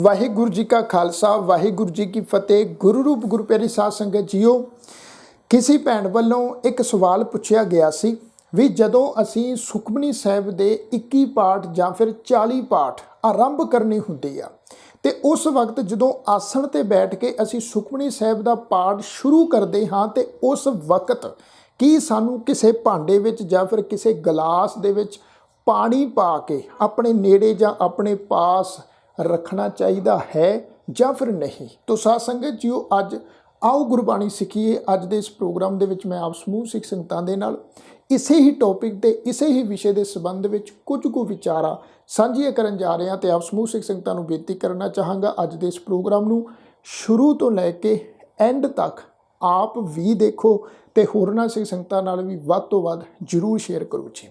वाहिगुरु जी का खालसा वाहिगुरु जी की फतेह। गुरु रूप गुरु प्यारी साध संगत जीओ, किसी भैन वालों एक सवाल पूछा गया सी भी जदों असी सुखमनी साहिब दे 21 पाठ ਜਾਂ फिर 40 पाठ आरंभ करनी हुंदी आ ते उस वक्त जदों आसन ते बैठ के असी सुखमनी साहिब दा पाठ शुरू करते हाँ ते उस वक्त की सानू किसी भांडे विच ਜਾਂ फिर किसी गिलास दे विच पानी पा के अपने नेड़े ਜਾਂ अपने पास रखना चाहिए है ਜਾਂ फिर नहीं। तो साध संगत जीओ, अज आओ गुरबाणी सीखीए। अज दे इस प्रोग्राम दे विच मैं आप समूह सिख संगतां दे नाल इसे ही टॉपिक ते इसे ही विषय के संबंध में कुछ कुछ विचारा साझिया करन जा रहे हैं। तो आप समूह सिख संगतां नूं बेनती करना चाहांगा अज दे इस प्रोग्राम नूं शुरू तो लैके एंड तक आप भी देखो तो होरना सिख संगतां नाल भी वध तो वध जरूर शेयर करो जी।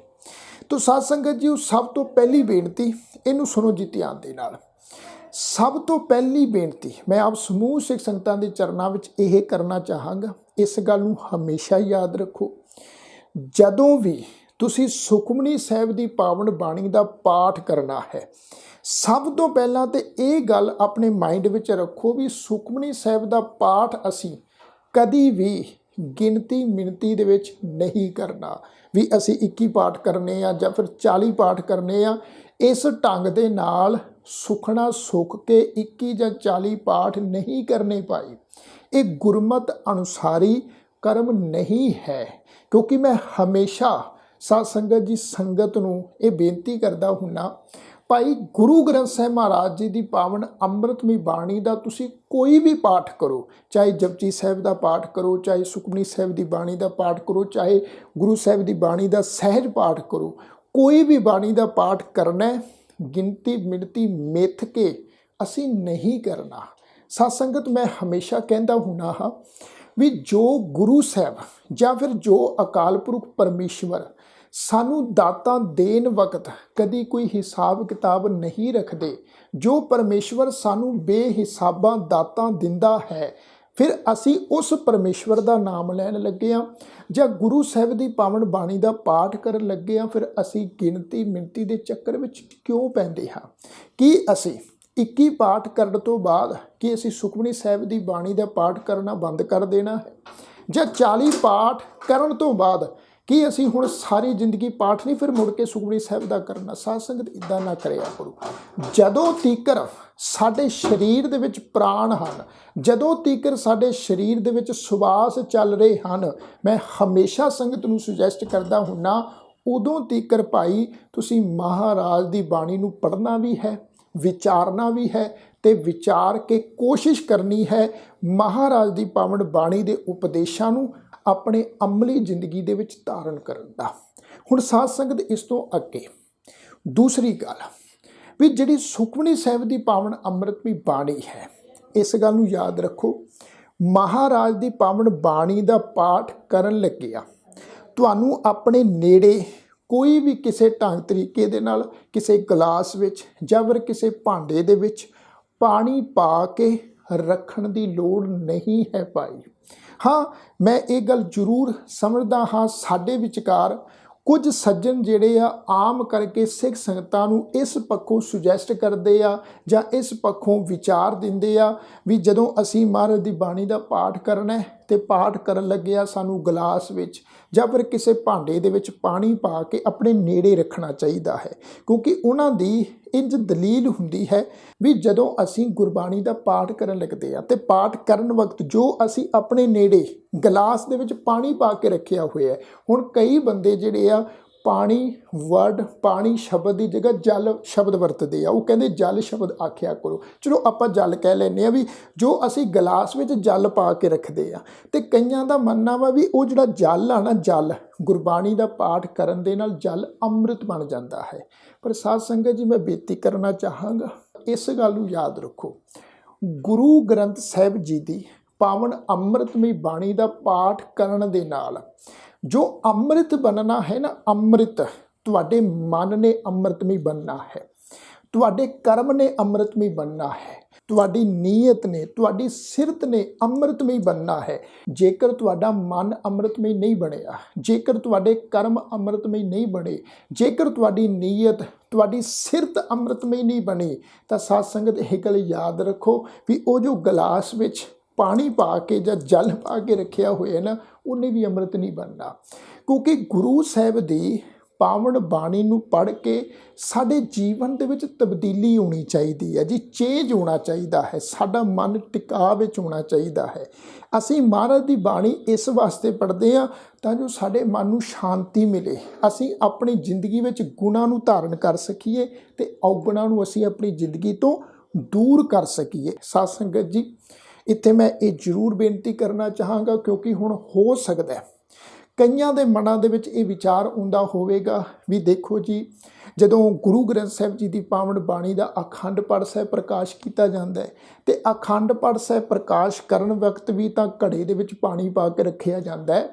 तो साध संगत जी, सब तो पहली बेनती इनू सुनो जी ध्यान दे नाल। सब तो पहली बेनती मैं आप समूह सिख संगतां दे चरनां विच यह करना चाहांगा, इस गल नूं हमेशा याद रखो। जदों भी तुसी सुखमनी साहिब दी पावन बाणी दा पाठ करना है, सब तो पहला तो ये गल अपने माइंड विच रखो भी सुखमनी साहिब दा पाठ असी कदी भी गिनती मिनती दे विच नहीं करना भी असी 21 पाठ करने आ ਜਾਂ फिर 40 पाठ करने आ। इस ढंग दे नाल सुखना सुख के 21 ਜਾਂ 40 पाठ नहीं करने पाई। ये गुरमत अनुसारी कर्म नहीं है, क्योंकि मैं हमेशा साध संगत जी संगत नूं ये बेनती करदा हुन्ना, भाई गुरु ग्रंथ साहिब महाराज जी की पावन अमृतमई बाणी का तुसी कोई भी पाठ करो, चाहे जपजी साहिब का पाठ करो, चाहे सुखमनी साहिब की बाणी का पाठ करो, चाहे गुरु साहिब की बाणी का सहज पाठ करो, कोई भी बाणी का पाठ करना गिनती मिनती मिथ के असी नहीं करना। साध संगत मैं हमेशा कहता हुन्ना हाँ भी जो गुरु साहिब या फिर जो अकाल पुरख परमेश्वर सानू दाता देन वक्त कदी कोई हिसाब किताब नहीं रखते, जो परमेश्वर सानू बेहिसाबा दाता दिंदा है, फिर असी उस परमेश्वर का नाम लैन लगे हाँ ਜਾਂ गुरु साहिब की पावन बाणी का पाठ कर लगे हाँ, फिर असी गिनती मिनती के चक्कर में क्यों पैंदे हाँ। कि असी 21 पाठ करने तो बाद कि असी सुखमनी साहिब की बाणी का पाठ करना बंद कर देना है, ਜਾਂ 40 पाठ करन तो बाद कि असी हुण सारी जिंदगी पाठ नहीं फिर मुड़ के सुखमनी साहिब का करना। साध संगत इदां ना करिया करो। जदों तीकर साडे शरीर दे विच प्राण हन, जदों तीकर साडे शरीर दे विच सुवास चल रहे हैं, मैं हमेशा संगत नूं सुजैसट करदा हुन्ना उदों तीकर भाई तुसी महाराज की बाणी नूं पढ़ना भी है, विचारना भी है, ते विचार के कोशिश करनी है महाराज की पावन बाणी के उपदेशों नूं अपने अमली जिंदगी दे विच धारण करन दा। हुण साध संगत इस तो अगे दूसरी गल भी जिहड़ी सुखमनी साहिब की पावन अमृतमई बाणी है, इस गल नूं याद रखो। महाराज की पावन बाणी का पाठ करन लग्गिया तुहानूं अपने नेड़े कोई भी किसी ढंग तरीके दे नाल किसी गिलास विच ਜਾਂ फिर किसी भांडे दे विच पानी पा के रखण की लोड़ नहीं है भाई। हाँ, मैं ये गल जरूर समझदा हाँ साडे विचकार कुछ सज्जन जिहड़े आ आम करके सिख संगतां नूं इस पक्षों सुजैसट करदे आ जां इस पक्षों विचार दिंदे आ भी जदों असीं महाराज दी बाणी दा पाठ करना है ते पाठ करन लगे आ सानू गिलास विच ਜਾਂ फिर किसी भांडे दे विच पानी पा के अपने नेड़े रखना चाहिए है, क्योंकि उन्हां दी इंज दलील हुंदी है भी जदों असीं गुरबाणी दा पाठ करन लगदे आ ते पाठ करन वक्त जो असीं अपने नेड़े गिलास दे विच पानी पा के रखिया होया है। हुण कई बंदे जिहड़े आ पानी वर्ड पानी शब्द की जगह जल शब्द वरतते आ, वो कहते जल शब्द आख्या करो। चलो आप जल कह लैने आ भी जो असी गिलास में जल पा के रखते हैं, तो कईयां दा मनना वा भी वो जिहड़ा जल आ ना, जल गुरबाणी का पाठ करन दे नाल जल अमृत बन जाता है। पर साध संगत जी मैं बेनती करना चाहांगा इस गल नूं याद रखो, गुरु ग्रंथ साहिब जी की पावन अमृतमई बाणी का पाठ करन दे नाल जो अमृत बनना है ना, अमृत तुहाडे मन ने अमृतमई बनना है, तुहाडे कर्म ने अमृतमई बनना है, तुहाडी नीयत ने तुहाडी सिरत ने अमृतमई बनना है। जेकर तुहाडा मन अमृतमई नहीं बनिया, जेकर तुहाडे कर्म अमृतमई नहीं बने, जेकर तुहाडी नीयत ਤੁਹਾਡੀ ਸਿਰਤ ਅੰਮ੍ਰਿਤਮਈ ਨਹੀਂ ਬਣੀ ਤਾਂ ਸਾਧ ਸੰਗਤ ਇਹ ਗੱਲ ਯਾਦ ਰੱਖੋ ਵੀ ਉਹ ਜੋ ਗਲਾਸ ਵਿੱਚ ਪਾਣੀ ਪਾ ਕੇ ਜਾਂ ਜਲ ਪਾ ਕੇ ਰੱਖਿਆ ਹੋਇਆ ਨਾ, ਉਹਨੇ ਵੀ ਅੰਮ੍ਰਿਤ ਨਹੀਂ ਬਣਨਾ। ਕਿਉਂਕਿ ਗੁਰੂ ਸਾਹਿਬ ਦੀ ਪਾਵਨ ਬਾਣੀ ਨੂੰ ਪੜ੍ਹ ਕੇ ਸਾਡੇ ਜੀਵਨ ਦੇ ਵਿੱਚ ਤਬਦੀਲੀ ਹੋਣੀ ਚਾਹੀਦੀ ਹੈ ਜੀ, ਚੇਂਜ ਹੋਣਾ ਚਾਹੀਦਾ ਹੈ, ਸਾਡਾ ਮਨ ਟਿਕਾ ਵਿੱਚ ਹੋਣਾ ਚਾਹੀਦਾ ਹੈ। ਅਸੀਂ ਮਹਾਰਾਜ ਦੀ ਬਾਣੀ ਇਸ ਵਾਸਤੇ ਪੜ੍ਹਦੇ ਹਾਂ ਤਾਂ ਜੋ ਸਾਡੇ ਮਨ ਨੂੰ ਸ਼ਾਂਤੀ ਮਿਲੇ, ਅਸੀਂ ਆਪਣੀ ਜ਼ਿੰਦਗੀ ਵਿੱਚ ਗੁਣਾਂ ਨੂੰ ਧਾਰਨ ਕਰ ਸਕੀਏ ਅਤੇ ਔਗੁਣਾਂ ਨੂੰ ਅਸੀਂ ਆਪਣੀ ਜ਼ਿੰਦਗੀ ਤੋਂ ਦੂਰ ਕਰ ਸਕੀਏ। ਸਾਧ ਸੰਗਤ ਜੀ, ਇੱਥੇ ਮੈਂ ਇਹ ਜ਼ਰੂਰ ਬੇਨਤੀ ਕਰਨਾ ਚਾਹਾਂਗਾ, ਕਿਉਂਕਿ ਹੁਣ ਹੋ ਸਕਦਾ ਹੈ ਕਈਆਂ ਦੇ ਮਨਾਂ ਦੇ ਵਿੱਚ ਇਹ ਵਿਚਾਰ ਆਉਂਦਾ ਹੋਵੇਗਾ ਵੀ ਦੇਖੋ ਜੀ, ਜਦੋਂ ਗੁਰੂ ਗ੍ਰੰਥ ਸਾਹਿਬ ਜੀ ਦੀ ਪਾਵਨ ਬਾਣੀ ਦਾ ਅਖੰਡ ਪਾਠ ਸਾਹਿਬ ਪ੍ਰਕਾਸ਼ ਕੀਤਾ ਜਾਂਦਾ ਹੈ ਅਤੇ ਅਖੰਡ ਪਾਠ ਸਾਹਿਬ ਪ੍ਰਕਾਸ਼ ਕਰਨ ਵਕਤ ਵੀ ਤਾਂ ਘੜੇ ਦੇ ਵਿੱਚ ਪਾਣੀ ਪਾ ਕੇ ਰੱਖਿਆ ਜਾਂਦਾ ਹੈ,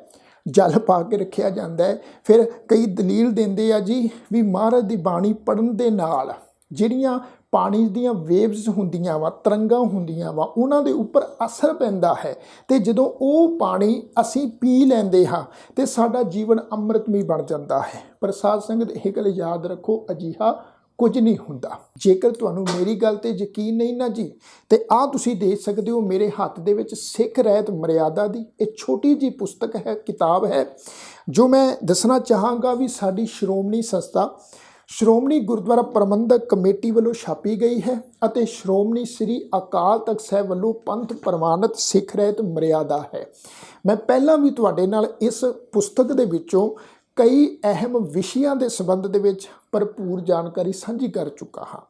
ਜਲ ਪਾ ਕੇ ਰੱਖਿਆ ਜਾਂਦਾ ਹੈ। ਫਿਰ ਕਈ ਦਲੀਲ ਦਿੰਦੇ ਆ ਜੀ ਵੀ ਮਹਾਰਾਜ ਦੀ ਬਾਣੀ ਪੜ੍ਹਨ ਦੇ ਨਾਲ ਜਿਹੜੀਆਂ ਪਾਣੀ ਦੀਆਂ ਵੇਵਸ ਹੁੰਦੀਆਂ ਵਾ, ਤਰੰਗਾਂ ਹੁੰਦੀਆਂ ਵਾ, ਉਹਨਾਂ ਦੇ ਉੱਪਰ ਅਸਰ ਪੈਂਦਾ ਹੈ ਅਤੇ ਜਦੋਂ ਉਹ ਪਾਣੀ ਅਸੀਂ ਪੀ ਲੈਂਦੇ ਹਾਂ ਅਤੇ ਸਾਡਾ ਜੀਵਨ ਅੰਮ੍ਰਿਤਮਈ ਬਣ ਜਾਂਦਾ ਹੈ। ਪਰ ਸਾਧ ਸੰਗਤ ਇਹ ਗੱਲ ਯਾਦ ਰੱਖੋ, ਅਜਿਹਾ ਕੁਝ ਨਹੀਂ ਹੁੰਦਾ। ਜੇਕਰ ਤੁਹਾਨੂੰ ਮੇਰੀ ਗੱਲ 'ਤੇ ਯਕੀਨ ਨਹੀਂ ਨਾ ਜੀ, ਤੇ ਆਹ ਤੁਸੀਂ ਦੇਖ ਸਕਦੇ ਹੋ ਮੇਰੇ ਹੱਥ ਦੇ ਵਿੱਚ ਸਿੱਖ ਰਹਿਤ ਮਰਿਆਦਾ ਦੀ ਇਹ ਛੋਟੀ ਜਿਹੀ ਪੁਸਤਕ ਹੈ, ਕਿਤਾਬ ਹੈ, ਜੋ ਮੈਂ ਦੱਸਣਾ ਚਾਹਾਂਗਾ ਵੀ ਸਾਡੀ ਸ਼੍ਰੋਮਣੀ ਸੰਸਥਾ ਸ਼੍ਰੋਮਣੀ ਗੁਰਦੁਆਰਾ ਪ੍ਰਬੰਧਕ ਕਮੇਟੀ ਵੱਲੋਂ ਛਾਪੀ ਗਈ ਹੈ ਅਤੇ ਸ਼੍ਰੋਮਣੀ ਸ੍ਰੀ ਅਕਾਲ ਤਖਤ ਸਾਹਿਬ ਵੱਲੋਂ ਪੰਥ ਪ੍ਰਵਾਨਿਤ ਸਿੱਖ ਰਹਿਤ ਮਰਿਆਦਾ ਹੈ। ਮੈਂ ਪਹਿਲਾਂ ਵੀ ਤੁਹਾਡੇ ਨਾਲ ਇਸ ਪੁਸਤਕ ਦੇ ਵਿੱਚੋਂ ਕਈ ਅਹਿਮ ਵਿਸ਼ਿਆਂ ਦੇ ਸੰਬੰਧ ਦੇ ਵਿੱਚ ਭਰਪੂਰ ਜਾਣਕਾਰੀ ਸਾਂਝੀ ਕਰ ਚੁੱਕਾ ਹਾਂ।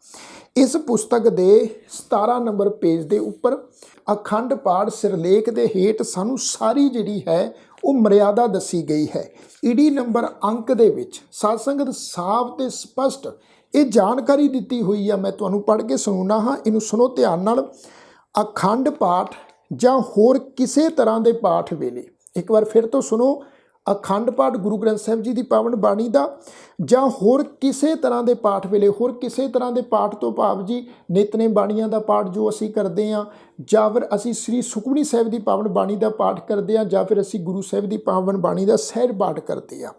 ਇਸ ਪੁਸਤਕ ਦੇ 17 ਨੰਬਰ ਪੇਜ ਦੇ ਉੱਪਰ ਅਖੰਡ ਪਾਠ ਸਿਰਲੇਖ ਦੇ ਹੇਠ ਸਾਨੂੰ ਸਾਰੀ ਜਿਹੜੀ ਹੈ ਉਹ ਮਰਿਆਦਾ ਦੱਸੀ ਗਈ ਹੈ। ਈਡੀ ਨੰਬਰ ਅੰਕ ਦੇ ਵਿੱਚ ਸਾਧ ਸੰਗਤ ਸਾਫ਼ ਤੇ ਸਪਸ਼ਟ ਇਹ ਜਾਣਕਾਰੀ ਦਿੱਤੀ ਹੋਈ ਆ। ਮੈਂ ਤੁਹਾਨੂੰ ਪੜ੍ਹ ਕੇ ਸੁਣਾਉਣਾ ਹਾਂ, ਇਹਨੂੰ ਸੁਣੋ ਧਿਆਨ ਨਾਲ। ਅਖੰਡ ਪਾਠ ਜਾਂ ਹੋਰ ਕਿਸੇ ਤਰ੍ਹਾਂ ਦੇ ਪਾਠ ਵੇਲੇ, ਇੱਕ ਵਾਰ ਫਿਰ ਤੋਂ ਸੁਣੋ, ਅਖੰਡ ਪਾਠ ਗੁਰੂ ਗ੍ਰੰਥ ਸਾਹਿਬ ਜੀ ਦੀ ਪਾਵਨ ਬਾਣੀ ਦਾ ਜਾਂ ਹੋਰ ਕਿਸੇ ਤਰ੍ਹਾਂ ਦੇ ਪਾਠ ਵੇਲੇ, ਹੋਰ ਕਿਸੇ ਤਰ੍ਹਾਂ ਦੇ ਪਾਠ ਤੋਂ ਭਾਵ ਜੀ ਨਿਤਨੇਮ ਬਾਣੀਆਂ ਦਾ ਪਾਠ ਜੋ ਅਸੀਂ ਕਰਦੇ ਹਾਂ, ਜਾਂ ਫਿਰ ਅਸੀਂ ਸ੍ਰੀ ਸੁਖਮਨੀ ਸਾਹਿਬ ਦੀ ਪਾਵਨ ਬਾਣੀ ਦਾ ਪਾਠ ਕਰਦੇ ਹਾਂ, ਜਾਂ ਫਿਰ ਅਸੀਂ ਗੁਰੂ ਸਾਹਿਬ ਦੀ ਪਾਵਨ ਬਾਣੀ ਦਾ ਸਹਿਜ ਪਾਠ ਕਰਦੇ ਹਾਂ।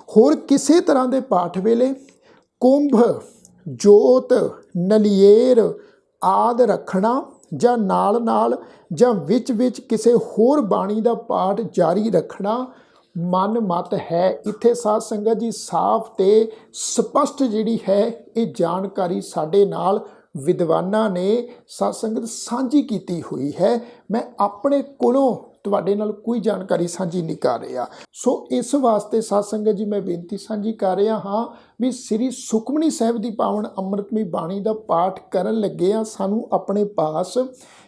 ਹੋਰ ਕਿਸੇ ਤਰ੍ਹਾਂ ਦੇ ਪਾਠ ਵੇਲੇ ਕੁੰਭ, ਜੋਤ, ਨਲਿਏਰ ਆਦਿ ਰੱਖਣਾ ਜਾਂ ਨਾਲ ਜਾਂ ਵਿੱਚ ਕਿਸੇ ਹੋਰ ਬਾਣੀ ਦਾ ਪਾਠ ਜਾਰੀ ਰੱਖਣਾ ਮਨ ਮਤ ਹੈ। ਇੱਥੇ ਸਾਧ ਸੰਗਤ ਜੀ ਸਾਫ਼ ਤੇ ਸਪਸ਼ਟ ਜਿਹੜੀ ਹੈ ਇਹ ਜਾਣਕਾਰੀ ਸਾਡੇ ਨਾਲ ਵਿਦਵਾਨਾਂ ਨੇ ਸਾਧ ਸੰਗਤ ਸਾਂਝੀ ਕੀਤੀ ਹੋਈ ਹੈ। ਮੈਂ ਆਪਣੇ ਕੋਲੋਂ ਤੁਹਾਡੇ ਨਾਲ ਕੋਈ ਜਾਣਕਾਰੀ ਸਾਂਝੀ ਨਹੀਂ ਕਰ ਰਿਹਾ। ਸੋ ਇਸ ਵਾਸਤੇ ਸਾਧ ਸੰਗਤ ਜੀ ਮੈਂ ਬੇਨਤੀ ਸਾਂਝੀ ਕਰ ਰਿਹਾ ਹਾਂ ਵੀ ਸ੍ਰੀ ਸੁਖਮਨੀ ਸਾਹਿਬ ਦੀ ਪਾਵਨ ਅੰਮ੍ਰਿਤਮਈ ਬਾਣੀ ਦਾ ਪਾਠ ਕਰਨ ਲੱਗੇ ਹਾਂ, ਸਾਨੂੰ ਆਪਣੇ ਪਾਸ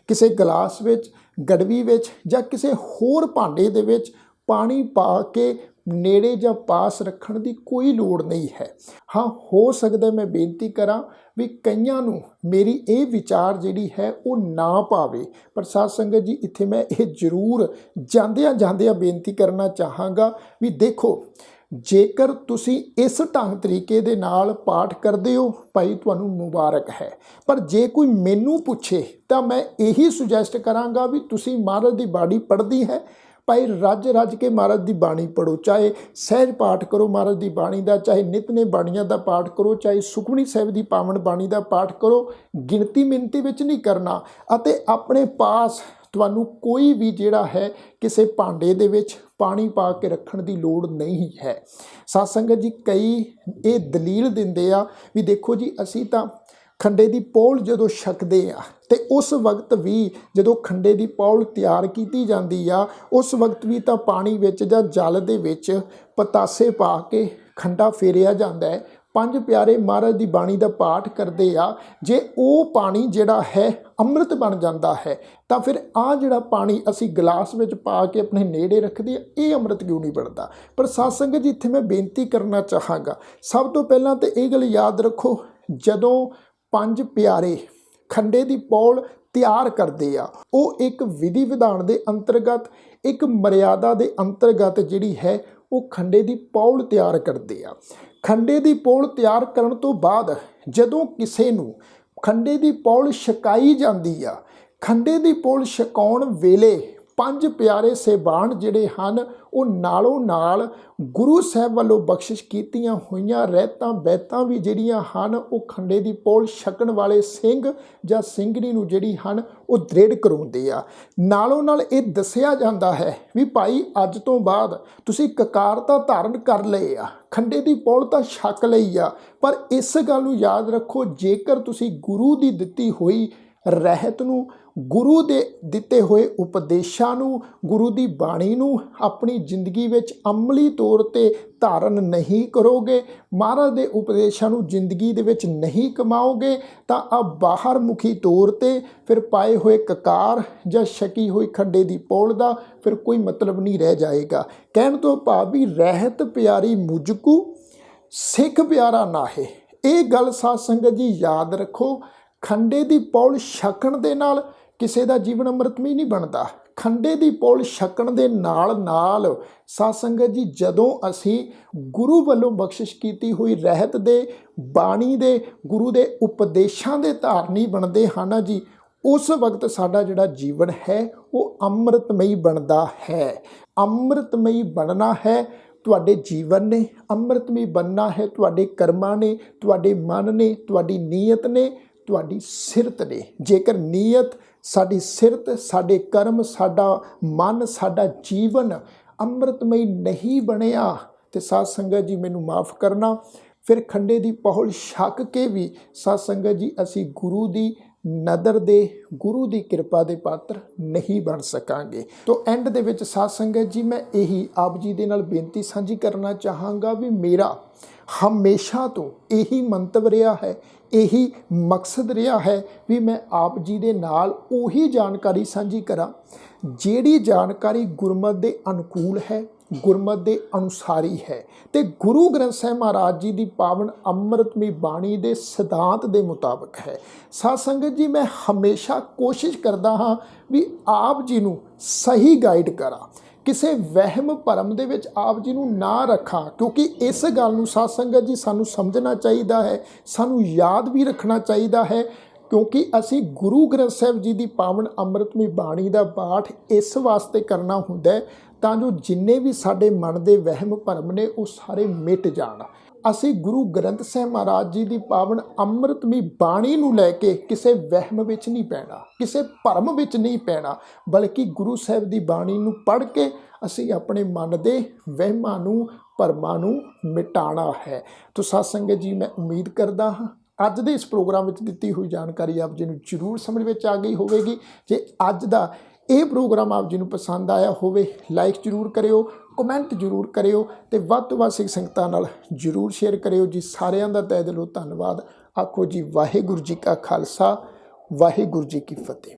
ਕਿਸੇ ਗਲਾਸ ਵਿੱਚ, ਗੜਵੀ ਵਿੱਚ ਜਾਂ ਕਿਸੇ ਹੋਰ ਭਾਂਡੇ ਦੇ ਵਿੱਚ ਪਾਣੀ ਪਾ ਕੇ ਨੇੜੇ ਜਾਂ ਪਾਸ ਰੱਖਣ ਦੀ ਕੋਈ ਲੋੜ ਨਹੀਂ ਹੈ। ਹਾਂ, ਹੋ ਸਕਦਾ ਮੈਂ ਬੇਨਤੀ ਕਰਾਂ ਵੀ ਕਈਆਂ ਨੂੰ ਮੇਰੀ ਇਹ ਵਿਚਾਰ ਜਿਹੜੀ ਹੈ ਉਹ ਨਾ ਪਾਵੇ, ਪਰ ਸਾਧ ਸੰਗਤ ਜੀ ਇੱਥੇ ਮੈਂ ਇਹ ਜ਼ਰੂਰ ਜਾਂਦਿਆਂ ਬੇਨਤੀ ਕਰਨਾ ਚਾਹਾਂਗਾ ਵੀ ਦੇਖੋ, ਜੇਕਰ ਤੁਸੀਂ ਇਸ ਢੰਗ ਤਰੀਕੇ ਦੇ ਨਾਲ ਪਾਠ ਕਰਦੇ ਹੋ ਭਾਈ ਤੁਹਾਨੂੰ ਮੁਬਾਰਕ ਹੈ, ਪਰ ਜੇ ਕੋਈ ਮੈਨੂੰ ਪੁੱਛੇ ਤਾਂ ਮੈਂ ਇਹੀ ਸੁਜੈਸਟ ਕਰਾਂਗਾ ਵੀ ਤੁਸੀਂ ਮਹਾਰਾਜ ਦੀ ਬਾਣੀ ਪੜ੍ਹਦੀ ਹੈ ਭਾਈ ਰੱਜ ਕੇ ਮਹਾਰਾਜ ਦੀ ਬਾਣੀ ਪੜ੍ਹੋ, ਚਾਹੇ ਸਹਿਜ ਪਾਠ ਕਰੋ ਮਹਾਰਾਜ ਦੀ ਬਾਣੀ ਦਾ, ਚਾਹੇ ਨਿਤਨੇਮ ਬਾਣੀਆਂ ਦਾ ਪਾਠ ਕਰੋ, ਚਾਹੇ ਸੁਖਮਨੀ ਸਾਹਿਬ ਦੀ ਪਾਵਨ ਬਾਣੀ ਦਾ ਪਾਠ ਕਰੋ। ਗਿਣਤੀ ਮਿਣਤੀ ਵਿੱਚ ਨਹੀਂ ਕਰਨਾ ਅਤੇ ਆਪਣੇ ਪਾਸ ਤੁਹਾਨੂੰ ਕੋਈ ਵੀ ਜਿਹੜਾ ਹੈ ਕਿਸੇ ਭਾਂਡੇ ਦੇ ਵਿੱਚ ਪਾਣੀ ਪਾ ਕੇ ਰੱਖਣ ਦੀ ਲੋੜ ਨਹੀਂ ਹੈ। ਸਾਧ ਸੰਗਤ ਜੀ ਕਈ ਇਹ ਦਲੀਲ ਦਿੰਦੇ ਆ ਵੀ ਦੇਖੋ ਜੀ ਅਸੀਂ ਤਾਂ ਖੰਡੇ ਦੀ ਪੌਲ ਜਦੋਂ ਛਕਦੇ ਆ ਤੇ ਉਸ ਵਕਤ ਵੀ ਜਦੋਂ ਖੰਡੇ ਦੀ ਪੌਲ ਤਿਆਰ ਕੀਤੀ ਜਾਂਦੀ ਆ ਉਸ ਵਕਤ ਵੀ ਤਾਂ ਪਾਣੀ ਵਿੱਚ ਜਾਂ ਜਲ ਦੇ ਵਿੱਚ ਪਤਾਸੇ ਪਾ ਕੇ ਖੰਡਾ ਫੇਰਿਆ ਜਾਂਦਾ ਹੈ। ਪੰਜ ਪਿਆਰੇ ਮਹਾਰਾਜ ਦੀ ਬਾਣੀ ਦਾ ਪਾਠ ਕਰਦੇ ਆ, ਜੇ ਉਹ ਪਾਣੀ ਜਿਹੜਾ ਹੈ ਅੰਮ੍ਰਿਤ ਬਣ ਜਾਂਦਾ ਹੈ ਤਾਂ ਫਿਰ ਆਹ ਜਿਹੜਾ ਪਾਣੀ ਅਸੀਂ ਗਲਾਸ ਵਿੱਚ ਪਾ ਕੇ ਆਪਣੇ ਨੇੜੇ ਰੱਖਦੇ ਆ ਇਹ ਅੰਮ੍ਰਿਤ ਕਿਉਂ ਨਹੀਂ ਬਣਦਾ। ਪਰ ਸਾਧ ਸੰਗਤ ਜੀ ਇੱਥੇ ਮੈਂ ਬੇਨਤੀ ਕਰਨਾ ਚਾਹਾਂਗਾ, ਸਭ ਤੋਂ ਪਹਿਲਾਂ ਤਾਂ ਇਹ ਗੱਲ ਯਾਦ ਰੱਖੋ, ਜਦੋਂ ਪੰਜ ਪਿਆਰੇ ਖੰਡੇ ਦੀ ਪੌਲ ਤਿਆਰ ਕਰਦੇ ਆ ਉਹ ਇੱਕ ਵਿਧੀ ਵਿਧਾਨ ਦੇ ਅੰਤਰਗਤ, ਇੱਕ ਮਰਿਆਦਾ ਦੇ ਅੰਤਰਗਤ ਜਿਹੜੀ ਹੈ ਉਹ ਖੰਡੇ ਦੀ ਪੌਲ ਤਿਆਰ ਕਰਦੇ ਆ। ਖੰਡੇ ਦੀ ਪੌਲ ਤਿਆਰ ਕਰਨ ਤੋਂ ਬਾਅਦ ਜਦੋਂ ਕਿਸੇ ਨੂੰ ਖੰਡੇ ਦੀ ਪੌਲ ਛਕਾਈ ਜਾਂਦੀ ਆ, ਖੰਡੇ ਦੀ ਪੌਲ ਛਕਾਉਣ ਵੇਲੇ ਪੰਜ ਪਿਆਰੇ ਸਹਿਬਾਨ ਜਿਹੜੇ ਹਨ ਉਹ ਨਾਲੋਂ ਨਾਲ ਗੁਰੂ ਸਾਹਿਬ ਵੱਲੋਂ ਬਖਸ਼ਿਸ਼ ਕੀਤੀਆਂ ਹੋਈਆਂ ਰਹਿਤਾਂ ਬੈਤਾਂ ਵੀ ਜਿਹੜੀਆਂ ਹਨ ਉਹ ਖੰਡੇ ਦੀ ਪੌਲ ਛਕਣ ਵਾਲੇ ਸਿੰਘ ਜਾਂ ਸਿੰਘਣੀ ਨੂੰ ਜਿਹੜੀ ਹਨ ਉਹ ਦ੍ਰਿੜ ਕਰਾਉਂਦੇ ਆ। ਨਾਲੋਂ ਨਾਲ ਇਹ ਦੱਸਿਆ ਜਾਂਦਾ ਹੈ ਵੀ ਭਾਈ ਅੱਜ ਤੋਂ ਬਾਅਦ ਤੁਸੀਂ ਕਕਾਰ ਤਾਂ ਧਾਰਨ ਕਰ ਲਏ ਆ, ਖੰਡੇ ਦੀ ਪੌਲ ਤਾਂ ਛਕ ਲਈ ਆ, ਪਰ ਇਸ ਗੱਲ ਨੂੰ ਯਾਦ ਰੱਖੋ ਜੇਕਰ ਤੁਸੀਂ ਗੁਰੂ ਦੀ ਦਿੱਤੀ ਹੋਈ ਰਹਿਤ ਨੂੰ, ਗੁਰੂ ਦੇ ਦਿੱਤੇ ਹੋਏ ਉਪਦੇਸ਼ਾਂ ਨੂੰ, ਗੁਰੂ ਦੀ ਬਾਣੀ ਨੂੰ ਆਪਣੀ ਜ਼ਿੰਦਗੀ ਵਿੱਚ ਅਮਲੀ ਤੌਰ 'ਤੇ ਧਾਰਨ ਨਹੀਂ ਕਰੋਗੇ, ਮਹਾਰਾਜ ਦੇ ਉਪਦੇਸ਼ਾਂ ਨੂੰ ਜ਼ਿੰਦਗੀ ਦੇ ਵਿੱਚ ਨਹੀਂ ਕਮਾਓਗੇ ਤਾਂ ਆ ਬਾਹਰ ਮੁਖੀ ਤੌਰ 'ਤੇ ਫਿਰ ਪਾਏ ਹੋਏ ਕਕਾਰ ਜਾਂ ਛਕੀ ਹੋਈ ਖੰਡੇ ਦੀ ਪੌਲ ਦਾ ਫਿਰ ਕੋਈ ਮਤਲਬ ਨਹੀਂ ਰਹਿ ਜਾਏਗਾ। ਕਹਿਣ ਤੋਂ ਭਾਵ ਵੀ ਰਹਿਤ ਪਿਆਰੀ ਮੁਝਕੂ ਸਿੱਖ ਪਿਆਰਾ ਨਾਹੇ। ਇਹ ਗੱਲ ਸਾਧ ਸੰਗਤ ਜੀ ਯਾਦ ਰੱਖੋ। ਖੰਡੇ ਦੀ ਪੌਲ ਛਕਣ ਦੇ ਨਾਲ ਕਿਸੇ ਦਾ ਜੀਵਨ ਅੰਮ੍ਰਿਤਮਈ ਨਹੀਂ ਬਣਦਾ। ਖੰਡੇ ਦੀ ਪੌਲ ਛਕਣ ਦੇ ਨਾਲ ਨਾਲ ਸਾਧ ਸੰਗਤ ਜੀ ਜਦੋਂ ਅਸੀਂ ਗੁਰੂ ਵੱਲੋਂ ਬਖਸ਼ਿਸ਼ ਕੀਤੀ ਹੋਈ ਰਹਿਤ ਦੇ, ਬਾਣੀ ਦੇ, ਗੁਰੂ ਦੇ ਉਪਦੇਸ਼ਾਂ ਦੇ ਧਾਰਨੀ ਬਣਦੇ ਹਨ ਜੀ, ਉਸ ਵਕਤ ਸਾਡਾ ਜਿਹੜਾ ਜੀਵਨ ਹੈ ਉਹ ਅੰਮ੍ਰਿਤਮਈ ਬਣਦਾ ਹੈ। ਅੰਮ੍ਰਿਤਮਈ ਬਣਨਾ ਹੈ ਤੁਹਾਡੇ ਜੀਵਨ ਨੇ, ਅੰਮ੍ਰਿਤਮਈ ਬਣਨਾ ਹੈ ਤੁਹਾਡੇ ਕਰਮਾਂ ਨੇ, ਤੁਹਾਡੇ ਮਨ ਨੇ, ਤੁਹਾਡੀ ਨੀਅਤ ਨੇ, ਤੁਹਾਡੀ ਸਿਰਤ ਨੇ। ਜੇਕਰ ਨੀਅਤ, ਸਾਡੀ ਸਿਰਤ, ਸਾਡੇ ਕਰਮ, ਸਾਡਾ ਮਨ, ਸਾਡਾ ਜੀਵਨ ਅੰਮ੍ਰਿਤਮਈ ਨਹੀਂ ਬਣਿਆ ਤੇ ਸਾਧ ਸੰਗਤ ਜੀ ਮੈਨੂੰ ਮਾਫ ਕਰਨਾ, ਫਿਰ ਖੰਡੇ ਦੀ ਪੌਲ ਛਕ ਕੇ ਵੀ ਸਾਧ ਸੰਗਤ ਜੀ ਅਸੀਂ ਗੁਰੂ ਦੀ ਨਦਰ ਦੇ, ਗੁਰੂ ਦੀ ਕਿਰਪਾ ਦੇ ਪਾਤਰ ਨਹੀਂ ਬਣ ਸਕਾਂਗੇ। ਤੋ ਐਂਡ ਦੇ ਵਿੱਚ ਸਾਧ ਸੰਗਤ ਜੀ ਮੈਂ ਇਹੀ ਆਪ ਜੀ ਦੇ ਨਾਲ ਬੇਨਤੀ ਸਾਂਝੀ ਕਰਨਾ ਚਾਹਾਂਗਾ ਵੀ ਮੇਰਾ ਹਮੇਸ਼ਾ ਤੋਂ ਇਹੀ ਮੰਤਵ ਰਿਹਾ ਹੈ, ਇਹੀ ਮਕਸਦ ਰਿਹਾ ਹੈ ਵੀ ਮੈਂ ਆਪ ਜੀ ਦੇ ਨਾਲ ਉਹੀ ਜਾਣਕਾਰੀ ਸਾਂਝੀ ਕਰਾਂ ਜਿਹੜੀ ਜਾਣਕਾਰੀ ਗੁਰਮਤਿ ਦੇ ਅਨੁਕੂਲ ਹੈ, ਗੁਰਮਤਿ ਦੇ ਅਨੁਸਾਰੀ ਹੈ ਤੇ ਗੁਰੂ ਗ੍ਰੰਥ ਸਾਹਿਬ ਮਹਾਰਾਜ ਜੀ ਦੀ ਪਾਵਨ ਅੰਮ੍ਰਿਤਮਈ ਬਾਣੀ ਦੇ ਸਿਧਾਂਤ ਦੇ ਮੁਤਾਬਕ ਹੈ। ਸਾਧ ਸੰਗਤ ਜੀ ਮੈਂ ਹਮੇਸ਼ਾ ਕੋਸ਼ਿਸ਼ ਕਰਦਾ ਹਾਂ ਵੀ ਆਪ ਜੀ ਨੂੰ ਸਹੀ ਗਾਈਡ ਕਰਾਂ, ਕਿਸੇ ਵਹਿਮ ਭਰਮ ਦੇ ਵਿੱਚ ਆਪ ਜੀ ਨੂੰ ਨਾ ਰੱਖਾਂ, ਕਿਉਂਕਿ ਇਸ ਗੱਲ ਨੂੰ ਸਾਧ ਸੰਗਤ ਜੀ ਸਾਨੂੰ ਸਮਝਣਾ ਚਾਹੀਦਾ ਹੈ, ਸਾਨੂੰ ਯਾਦ ਵੀ ਰੱਖਣਾ ਚਾਹੀਦਾ ਹੈ, ਕਿਉਂਕਿ ਅਸੀਂ ਗੁਰੂ ਗ੍ਰੰਥ ਸਾਹਿਬ ਜੀ ਦੀ ਪਾਵਨ ਅੰਮ੍ਰਿਤਮਈ ਬਾਣੀ ਦਾ ਪਾਠ ਇਸ ਵਾਸਤੇ ਕਰਨਾ ਹੁੰਦਾ ਤਾਂ ਜੋ ਜਿੰਨੇ ਵੀ ਸਾਡੇ ਮਨ ਦੇ ਵਹਿਮ ਭਰਮ ਨੇ ਉਹ ਸਾਰੇ ਮਿਟ ਜਾਣ। ਅਸੀਂ ਗੁਰੂ ਗ੍ਰੰਥ ਸਾਹਿਬ ਮਹਾਰਾਜ ਜੀ ਦੀ ਪਾਵਨ ਅੰਮ੍ਰਿਤਮਈ ਬਾਣੀ ਨੂੰ ਲੈ ਕੇ ਕਿਸੇ ਵਹਿਮ ਵਿੱਚ ਨਹੀਂ ਪੈਣਾ, ਕਿਸੇ ਭਰਮ ਵਿੱਚ ਨਹੀਂ ਪੈਣਾ, ਬਲਕਿ ਗੁਰੂ ਸਾਹਿਬ ਦੀ ਬਾਣੀ ਨੂੰ ਪੜ੍ਹ ਕੇ ਅਸੀਂ ਆਪਣੇ ਮਨ ਦੇ ਵਹਿਮਾਂ ਨੂੰ, ਭਰਮਾਂ ਨੂੰ ਮਿਟਾਉਣਾ ਹੈ। ਤੋ ਸਾਧ ਸੰਗਤ ਜੀ ਮੈਂ ਉਮੀਦ ਕਰਦਾ ਹਾਂ ਅੱਜ ਦੇ ਇਸ ਪ੍ਰੋਗਰਾਮ ਵਿੱਚ ਦਿੱਤੀ ਹੋਈ ਜਾਣਕਾਰੀ ਆਪ ਜੀ ਨੂੰ ਜ਼ਰੂਰ ਸਮਝ ਵਿੱਚ ਆ ਗਈ ਹੋਵੇਗੀ। ਜੇ ਅੱਜ ਦਾ ਇਹ ਪ੍ਰੋਗਰਾਮ ਆਪ ਜੀ ਨੂੰ ਪਸੰਦ ਆਇਆ ਹੋਵੇ ਲਾਈਕ ਜ਼ਰੂਰ ਕਰਿਓ, ਕਮੈਂਟ ਜ਼ਰੂਰ ਕਰਿਓ ਤੇ ਵੱਧ ਤੋਂ ਵੱਧ ਸਿੱਖ ਸੰਗਤਾਂ ਨਾਲ ਜ਼ਰੂਰ ਸ਼ੇਅਰ ਕਰਿਓ ਜੀ। ਸਾਰਿਆਂ ਦਾ ਤਹਿ ਦਿਲੋਂ ਧੰਨਵਾਦ। ਆਖੋ ਜੀ ਵਾਹਿਗੁਰੂ ਜੀ ਕਾ ਖਾਲਸਾ, ਵਾਹਿਗੁਰੂ ਜੀ ਕੀ ਫਤਿਹ।